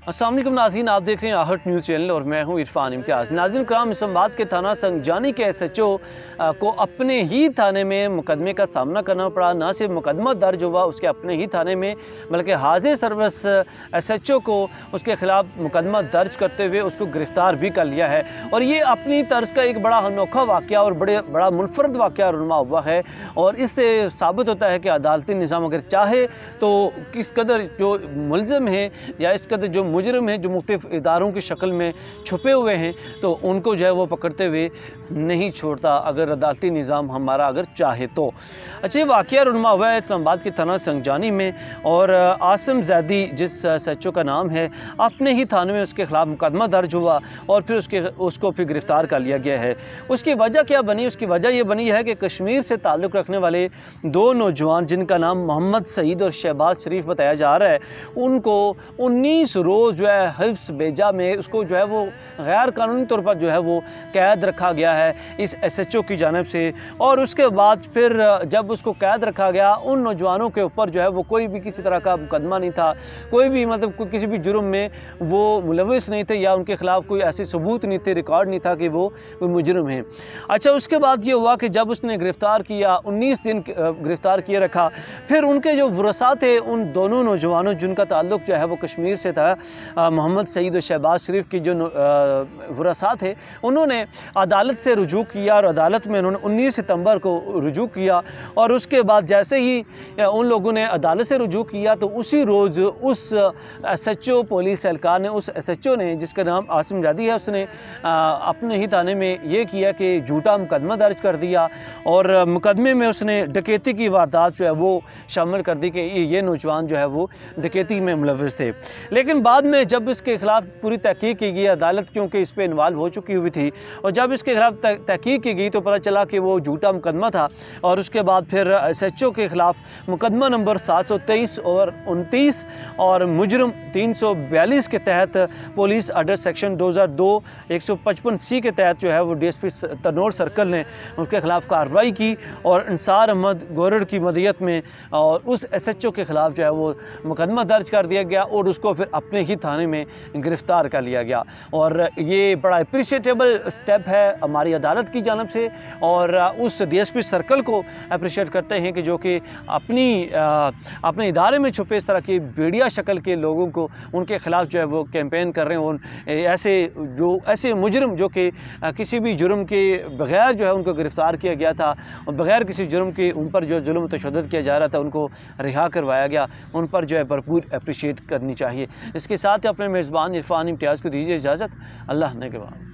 अस्सलाम वालेकुम नाज़रीन, आप देख रहे हैं आहट न्यूज़ चैनल और मैं हूं इरफान इम्तियाज़। नाज़रीन कराम, इस्लामाबाद के थाना संजानी के SHO को अपने ही थाने में मुकदमे का सामना करना पड़ा। ना सिर्फ मुकदमा दर्ज हुआ उसके अपने ही थाने में, बल्कि हाजिर सर्विस SHO को उसके ख़िलाफ़ मुकदमा दर्ज करते हुए उसको गिरफ़्तार भी कर लिया है। और ये अपनी तर्ज का एक बड़ा अनोखा वाक़या और बड़ा मुनफ़रद वाक़या रुनुमा हुआ है। और इससे साबित होता है कि अदालती निज़ाम अगर चाहे तो किस कदर जो मुलज़िम हैं या इस कदर जो मुजरिम हैं जो मुख्तलिफ़ इदारों की शक्ल में छुपे हुए हैं, तो उनको जो है वो पकड़ते हुए नहीं छोड़ता, अगर अदालती निज़ाम हमारा अगर चाहे तो। अच्छा, ये वाक़या रुनुमा हुआ है इस्लामाबाद के थाना संजानी में। और आसिम ज़ैदी जिस SHO का नाम है, अपने ही थाने में उसके ख़िलाफ़ मुकदमा दर्ज हुआ और फिर उसको फिर गिरफ़्तार कर लिया गया है। उसकी वजह क्या बनी? उसकी वजह ये बनी है कि कश्मीर से ताल्लुक़ रखने वाले दो नौजवान, जिनका नाम मोहम्मद सईद और शहबाज शरीफ बताया जा रहा है, उनको 19 रोज़ जो है हिफ्स बेजा में उसको जो है वो गैर कानूनी तौर पर जो है वो कैद रखा गया है इस SHO की जानिब से। और उसके बाद फिर जब उसको कैद रखा गया, उन नौजवानों के ऊपर जो है वो कोई भी किसी तरह का मुकदमा नहीं था, कोई भी मतलब किसी भी जुर्म में वो मुलविस नहीं थे या उनके ख़िलाफ़ कोई ऐसे सबूत नहीं थे, रिकॉर्ड नहीं था कि वो कोई मुजरिम है। अच्छा, उसके बाद ये हुआ कि जब उसने गिरफ़्तार किया, 19 दिन गिरफ़्तार किए रखा, फिर उनके जो वरसा थे उन दोनों नौजवानों जिनका ताल्लुक़ जो है वो कश्मीर से था, मोहम्मद सईद और शहबाज शरीफ की जो वरसा थे, उन्होंने अदालत से रुजू किया और अदालत में उन्होंने 19 सितंबर को रुजू किया। और उसके बाद जैसे ही उन लोगों ने अदालत से रुजू किया तो उसी रोज़ उस SHO पुलिस एहलकार ने, उस SHO ने जिसका नाम आसिम ज़ैदी है, उसने अपने ही थाने में ये किया कि झूठा मुकदमा दर्ज कर दिया और मुकदमे में उसने डकैती की वारदात जो है वो शामिल कर दी कि ये नौजवान जो है वो डकैती में मुलविस थे। लेकिन बाद में जब इसके ख़िलाफ़ पूरी तहकीक की गई, अदालत क्योंकि इस पर इन्वॉल्व हो चुकी हुई थी, और जब इसके ख़िलाफ़ तहकीक की गई तो पता चला कि वो झूठा मुकदमा था। और उसके बाद फिर SHO के ख़िलाफ़ मुकदमा नंबर 723 और 29 और मुजरिम 342 के तहत पुलिस अडर सेक्शन 2002 155C के तहत जो है वो DSP तनोर सर्कल ने उसके ख़िलाफ़ कार्रवाई की और अंसार अहमद गोरड़ की मदीयत में और उस SHO के ख़िलाफ़ जो है वो मुकदमा दर्ज कर दिया गया और उसको फिर अपने ही थाने में गिरफ़्तार कर लिया गया। और ये बड़ा अप्रिशिएटेबल स्टेप है हमारी अदालत की जानिब से, और उस DSP सर्कल को अप्रिशिएट करते हैं कि जो कि अपने इदारे में छुपे इस तरह की भेड़िया शक्ल के लोगों को, उनके ख़िलाफ़ जो है वो कैंपेन कर रहे हैं। ऐसे मुजरिम जो कि किसी भी जुर्म के बग़ैर जो है उनको गिरफ़्तार किया गया था और बग़ैर किसी जुर्म के उन पर जो जुल्म तशद्दुद किया जा रहा था उनको रिहा करवाया गया, उन पर जो है भरपूर अप्रिशिएट करनी चाहिए। इसके साथ ही अपने मेज़बान इरफान इम्तियाज़ को दीजिए इजाज़त। अल्लाह ने के बाद।